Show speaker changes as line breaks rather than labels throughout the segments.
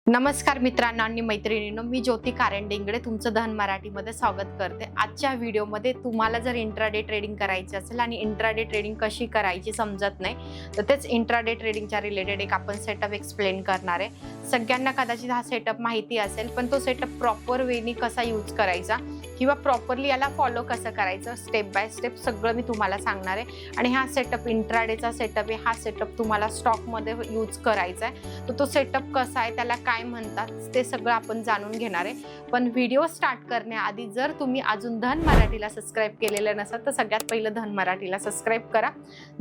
नमस्कार मित्रांनो आणि मैत्रिणींनो, मी ज्योती कारंडेंगडे तुमचं धन मराठीमध्ये स्वागत करते। आजच्या व्हिडिओमध्ये तुम्हाला जर इंट्राडे ट्रेडिंग करायची असेल आणि इंट्राडे ट्रेडिंग कशी करायची समजत नाही तर तेच इंट्राडे ट्रेडिंगच्या रिलेटेड एक आपण सेटअप एक्सप्लेन करणार आहे। सगळ्यांना कदाचित हा सेटअप माहिती असेल, पण तो सेटअप प्रॉपर वेनी कसा यूज करायचा किंवा प्रॉपरली याला फॉलो कसं करायचं स्टेप बाय स्टेप सगळं मी तुम्हाला सांगणार आहे। आणि हा सेटअप इंट्राडेचा सेटअप आहे। हा सेटअप तुम्हाला स्टॉकमध्ये यूज करायचा आहे, तर तो सेटअप कसा आहे, त्याला काय म्हणतात ते सगळं आपण जाणून घेणार आहे। पण व्हिडिओ स्टार्ट करण्याआधी जर तुम्ही अजून धन मराठीला सबस्क्राइब केलेलं नसेल तर सगळ्यात पहिलं धन मराठीला सबस्क्राइब करा,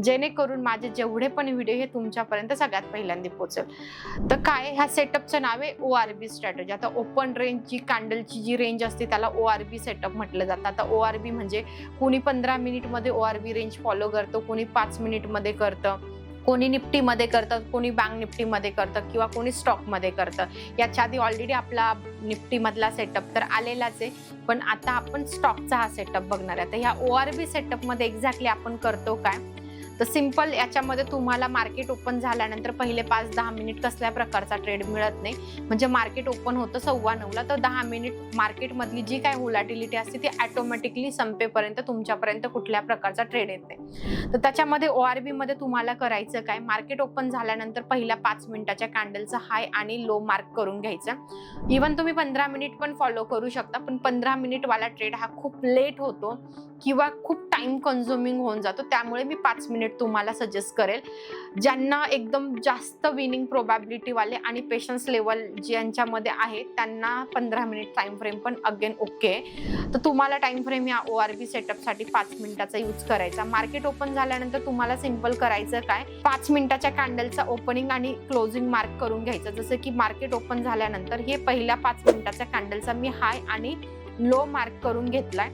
जेणेकरून माझे जेवढे पण व्हिडिओ हे तुमच्यापर्यंत सगळ्यात पहिल्यांदा पोहोचेल। तर काय ह्या सेटअपचं नाव आहे ORB स्ट्रॅटेजी। आता ओपन रेंजची कॅन्डलची जी रेंज असते त्याला ORB सेटअप म्हटलं जातं। आता ORB म्हणजे कोणी 15 मिनिटमध्ये ORB रेंज फॉलो करतो, कोणी 5 मिनिटमध्ये करतं, कोणी निफ्टीमध्ये करतं, कोणी बँक निफ्टीमध्ये करतं किंवा कोणी स्टॉकमध्ये करतं। याच्या आधी ऑलरेडी आपला निफ्टीमधला सेटअप तर आलेलाच आहे, पण आता आपण स्टॉकचा हा सेटअप बघणार आहे। आता ह्या ORB सेटअपमध्ये एक्झॅक्टली आपण करतो काय, तर सिंपल याच्यामध्ये तुम्हाला मार्केट ओपन झाल्यानंतर पहिले 5-10 मिनिट कसल्या प्रकारचा ट्रेड मिळत नाही। म्हणजे मार्केट ओपन होतं 9:15ला, तर 10 मिनिट मार्केटमधली जी काय व्होलॅटिलिटी असते ती ऑटोमॅटिकली संपेपर्यंत तुमच्यापर्यंत कुठल्या प्रकारचा ट्रेड येत नाही। तर त्याच्यामध्ये ORB मध्ये तुम्हाला करायचं काय, मार्केट ओपन झाल्यानंतर पहिल्या 5 मिनिटाच्या कॅन्डलचा हाय आणि लो मार्क करून घ्यायचं। इवन तुम्ही 15 मिनिट पण फॉलो करू शकता, पण 15 मिनिट वाला ट्रेड हा खूप लेट होतो किंवा खूप टाइम कन्झ्युमिंग होऊन जातो, त्यामुळे मी 5 मिनिट तुम्हाला सजेस्ट करेल। ज्यांना एकदम जास्त विनिंग प्रोबॅबिलिटी वाले आणि पेशन्स लेवल ज्यांच्यामध्ये आहे त्यांना 15 मिनिट टाइम फ्रेम पण अगेन ओके। तर तुम्हाला टाइम फ्रेम या ORB सेटअप साठी 5 मिनिटाचा यूज करायचा। मार्केट ओपन झाल्यानंतर तुम्हाला सिंपल करायचं काय, 5 मिनिटाच्या कॅन्डलचा ओपनिंग आणि क्लोजिंग मार्क करून घ्यायचं। जसं की मार्केट ओपन झाल्यानंतर हे पहिल्या 5 मिनिटाच्या कॅन्डलचा मी हाय आणि लो मार्क करून घेतलाय।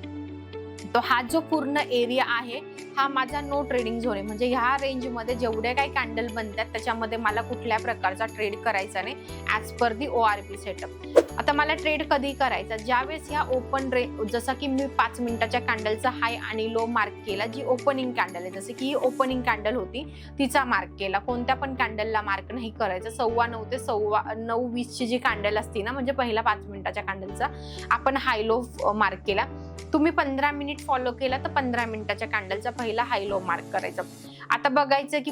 तो हा जो पूर्ण एरिया आहे हा माझा नो ट्रेडिंग झोन आहे। म्हणजे ह्या रेंजमध्ये जेवढे काही कॅन्डल बनतात त्याच्यामध्ये मला कुठल्या प्रकारचा ट्रेड करायचा नाही ॲज पर दी ORB सेटअप। आता मला ट्रेड कधी करायचा, ज्यावेळेस ह्या ओपन रेंज, जसं की मी 5 मिनिटाच्या कॅन्डलचा हाय आणि लो मार्क केला, जी ओपनिंग कॅन्डल आहे, जसं की ही ओपनिंग कॅन्डल होती तिचा मार्क केला। कोणत्या पण कॅन्डलला मार्क नाही करायचा। 9:15 ते 9:20 ची जी कॅन्डल असती ना, म्हणजे पहिला 5 मिनिटाच्या कॅन्डलचा आपण हाय लो मार्क केला। तुम्ही 15 मिनिट फॉलो केला तर 15 मिनिटाच्या कॅन्डलचा पहिला हाय लो मार्क करायचा। आता बघायचं की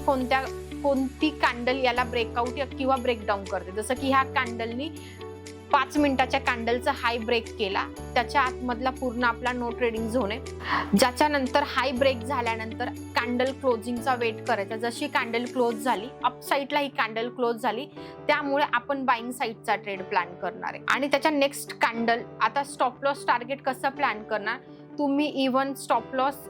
कोणती कॅन्डल याला ब्रेकआउट किंवा ब्रेकडाऊन करते। जसं की ह्या कॅन्डलनी 5 मिनिटाच्या कॅन्डलचा हाय ब्रेक केला, त्याच्या आतमधला पूर्ण आपला नो ट्रेडिंग झोन आहे। ज्याच्यानंतर हाय ब्रेक झाल्यानंतर कॅन्डल क्लोजिंगचा वेट करायचा। जशी कॅन्डल क्लोज झाली, अप साईडला ही कॅन्डल क्लोज झाली, त्यामुळे आपण बाईंग साईडचा ट्रेड प्लॅन करणार आहे। आणि त्याच्या नेक्स्ट कॅन्डल, आता स्टॉप लॉस टार्गेट कसं प्लॅन करणार, तुम्ही इव्हन स्टॉप लॉस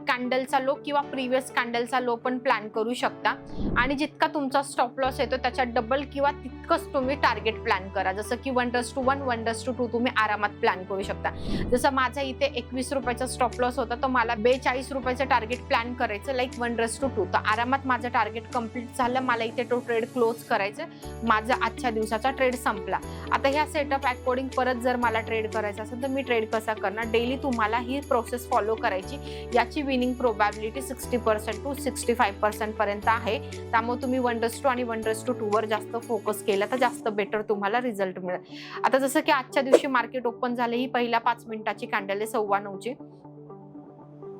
कॅन्डलचा लो किंवा प्रिव्हियस कॅन्डलचा लो पण प्लॅन करू शकता। आणि जितका तुमचा स्टॉप लॉस येतो त्याच्या डबल किंवा तितकंच तुम्ही टार्गेट प्लॅन करा। जसं की 1:1, 1:2 तुम्ही आरामात प्लॅन करू शकता। जसं माझा इथे 21 रुपयाचा स्टॉप लॉस होता, तर मला 42 रुपयाचं टार्गेट प्लॅन करायचं लाईक 1:2। तर आरामात माझं टार्गेट कम्प्लीट झालं, मला इथे तो ट्रेड क्लोज करायचं, माझा आजच्या दिवसाचा ट्रेड संपला। आता ह्या सेटअप अकॉर्डिंग परत जर मला ट्रेड करायचा असेल तर मी ट्रेड कसा करणार, डेली तुम्हाला ही प्रोसेस फॉलो करायची। याची विनिंग प्रोबॅबिलिटी 60% टू 65% पर्यंत आहे, त्यामुळे तुम्ही 1:2 आणि 1:2 वर जास्त फोकस केला तर जास्त बेटर तुम्हाला रिझल्ट मिळेल। आता जसं की आजच्या दिवशी मार्केट ओपन झाले, ही पहिल्या 5 मिनिटाची कॅन्डल आहे 9:15ची,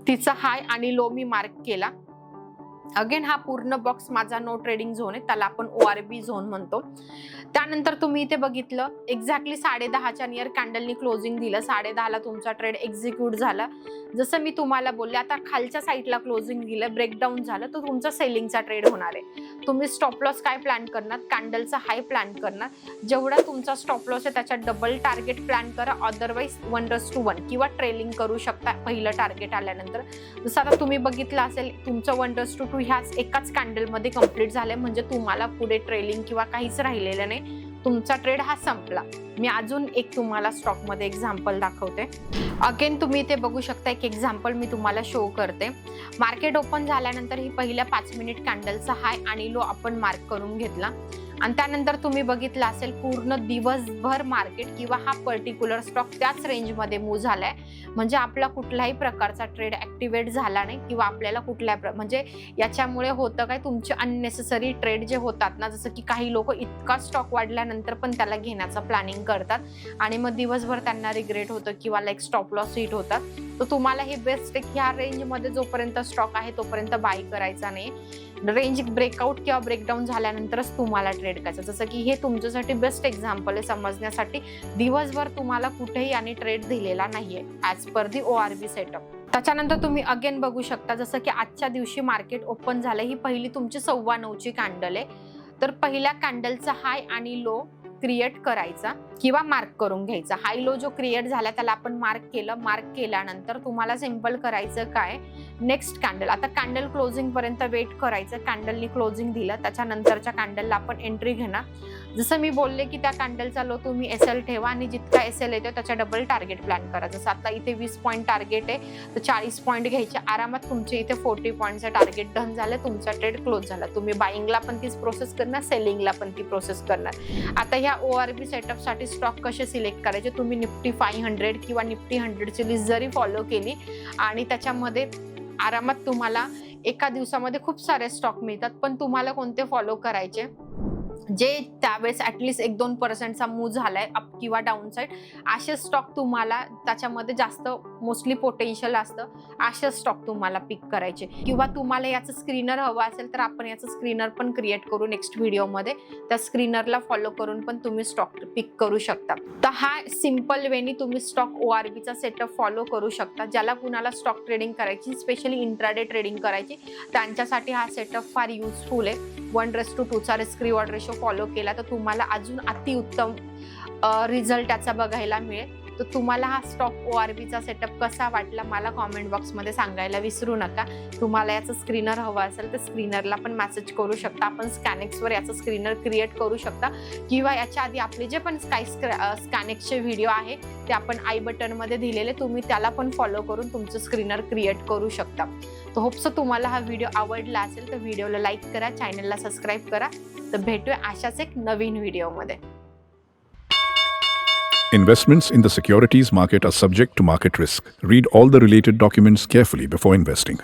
तिचा हाय आणि लो मी मार्क केला। अगेन हा पूर्ण बॉक्स माझा नो ट्रेडिंग झोन आहे, त्याला आपण ORB झोन म्हणतो। त्यानंतर तुम्ही इथे बघितलं एक्झॅक्टली 10:30च्या नियर कॅन्डलनी क्लोजिंग दिलं, 10:30ला तुमचा ट्रेड एक्झिक्यूट झाला। जसं मी तुम्हाला बोलले, आता खालच्या साईडला क्लोजिंग दिलं, ब्रेकडाऊन झालं, तर तुमचा सेलिंगचा ट्रेड होणार आहे। तुम्ही स्टॉप लॉस काय प्लॅन करणार, कॅन्डलचा हाय प्लॅन करणार, जेवढा तुमचा स्टॉप लॉस आहे त्याच्या डबल टार्गेट प्लॅन करा, अदरवाईज 1:1 किंवा ट्रेलिंग करू शकता पहिलं टार्गेट आल्यानंतर। जसं आता तुम्ही बघितलं असेल तुमचं 1:2 ह्याच एकाच कॅन्डलमध्ये कंप्लीट झालंय, म्हणजे तुम्हाला पुढे ट्रेलिंग किंवा काहीच राहिलेलं नाही, तुमचा ट्रेड हा संपला। मी अजून एक तुम्हाला स्टॉकमध्ये एक्झाम्पल दाखवते। अगेन तुम्ही इथे बघू शकता, एक एक्झाम्पल मी तुम्हाला शो करते। मार्केट ओपन झाल्यानंतर ही पहिल्या 5 मिनिट कॅन्डलचा हाय आणि लो आपण मार्क करून घेतला आणि त्यानंतर तुम्ही बघितलं असेल पूर्ण दिवसभर मार्केट किंवा हा पर्टिक्युलर स्टॉक त्याच रेंजमध्ये मूव्ह झालाय, म्हणजे आपला कुठल्याही प्रकारचा ट्रेड ऍक्टिव्हेट झाला नाही किंवा आपल्याला म्हणजे याच्यामुळे होतं काय, तुमचे अननेसेसरी ट्रेड जे होतात ना, जसं की काही लोक इतका स्टॉक वाढल्यानंतर पण त्याला घेण्याचं प्लॅनिंग करतात आणि मग दिवसभर त्यांना रिग्रेट होतं किंवा लाईक स्टॉप लॉस हिट होतात. तर तुम्हाला हे बेस्ट आहे की ह्या रेंजमध्ये जोपर्यंत स्टॉक आहे तोपर्यंत बाय करायचा नाही. रेंज ब्रेकआउट किंवा ब्रेकडाऊन झाल्यानंतरच तुम्हाला ट्रेड करायचं. जसं की हे तुमच्यासाठी बेस्ट एक्झाम्पल आहे समजण्यासाठी. दिवसभर तुम्हाला कुठेही आणि ट्रेड दिलेला नाहीये ॲज पर दी ORB सेटअप. त्याच्यानंतर तुम्ही अगेन बघू शकता, जसं की आजच्या दिवशी मार्केट ओपन झालं, ही पहिली तुमची 9:15 कॅन्डल आहे. तर पहिल्या कॅन्डलचा हाय आणि लो क्रिएट करायचा किंवा मार्क करून घ्यायचा. हाय लो जो क्रिएट झाला त्याला आपण मार्क केलं. मार्क केल्यानंतर तुम्हाला सिंपल करायचं काय, नेक्स्ट कॅन्डल, आता कॅन्डल क्लोजिंग पर्यंत वेट करायचं. कॅन्डलनी क्लोजिंग दिलं त्याच्यानंतरच्या कॅन्डलला आपण एंट्री घेणार. जसं मी बोलले की त्या कॅन्डलचा लो तुम्ही SL ठेवा आणि जितका SL येतो त्याच्या डबल टार्गेट प्लॅन करा. जसं आता इथे 20 पॉईंट टार्गेट आहे तर 40 पॉईंट घ्यायचे आरामात. तुमचे इथे 40 पॉईंटचं टार्गेट डन झालं, तुमचा ट्रेड क्लोज झाला. तुम्ही बाईंगला पण तीच प्रोसेस करणार, सेलिंगला पण ती प्रोसेस करणार. आता ह्या ORB सेटअप साठी स्टॉक कसे सिलेक्ट करायचे, तुम्ही निफ्टी 500 किंवा निफ्टी 100ची लिस्ट जरी फॉलो केली आणि त्याच्यामध्ये आरामात तुम्हाला एका दिवसामध्ये खूप सारे स्टॉक मिळतात, पण तुम्हाला कोणते फॉलो करायचे, जे त्यावेळेस ऍटलिस्ट 1-2% मूव्ह झालाय अप किंवा डाऊन साईड, असे स्टॉक तुम्हाला त्याच्यामध्ये जास्त मोस्टली पोटेन्शियल असतं, असे स्टॉक तुम्हाला पिक करायचे. किंवा तुम्हाला याचं स्क्रीनर हवं असेल तर आपण याचं स्क्रीनर पण क्रिएट करू नेक्स्ट व्हिडिओमध्ये. त्या स्क्रीनरला फॉलो करून पण तुम्ही स्टॉक पिक करू शकता. तर हा सिम्पल वेनी तुम्ही स्टॉक ORBचा सेटअप फॉलो करू शकता. ज्याला कुणाला स्टॉक ट्रेडिंग करायची, स्पेशली इंट्राडे ट्रेडिंग करायची, त्यांच्यासाठी हा सेटअप फार युजफुल आहे. 1:2चा रिस्क रिवॉर्ड रेशो फॉलो केला तर तुम्हाला अजून अतिउत्तम रिझल्ट त्याचा बघायला मिळेल. तर तुम्हाला हा स्टॉक ORBचा सेटअप कसा वाटला मला कॉमेंट बॉक्समध्ये सांगायला विसरू नका. तुम्हाला याचं स्क्रीनर हवं असेल तर स्क्रीनरला पण मेसेज करू शकता. आपण स्कॅनेक्सवर याचं स्क्रीनर क्रिएट करू शकता किंवा याच्या आधी आपले जे पण स्कॅनेक्सचे व्हिडिओ आहे ते आपण आय बटनमध्ये दिलेले, तुम्ही त्याला पण फॉलो करून तुमचं स्क्रीनर क्रिएट करू शकता. तर होप्स तुम्हाला हा व्हिडिओ आवडला असेल तर व्हिडिओला लाईक करा, चॅनलला सबस्क्राईब करा. तर भेटूया अशाच एक नवीन व्हिडिओमध्ये.
Investments in the securities market are subject to market risk. Read all the related documents carefully before investing.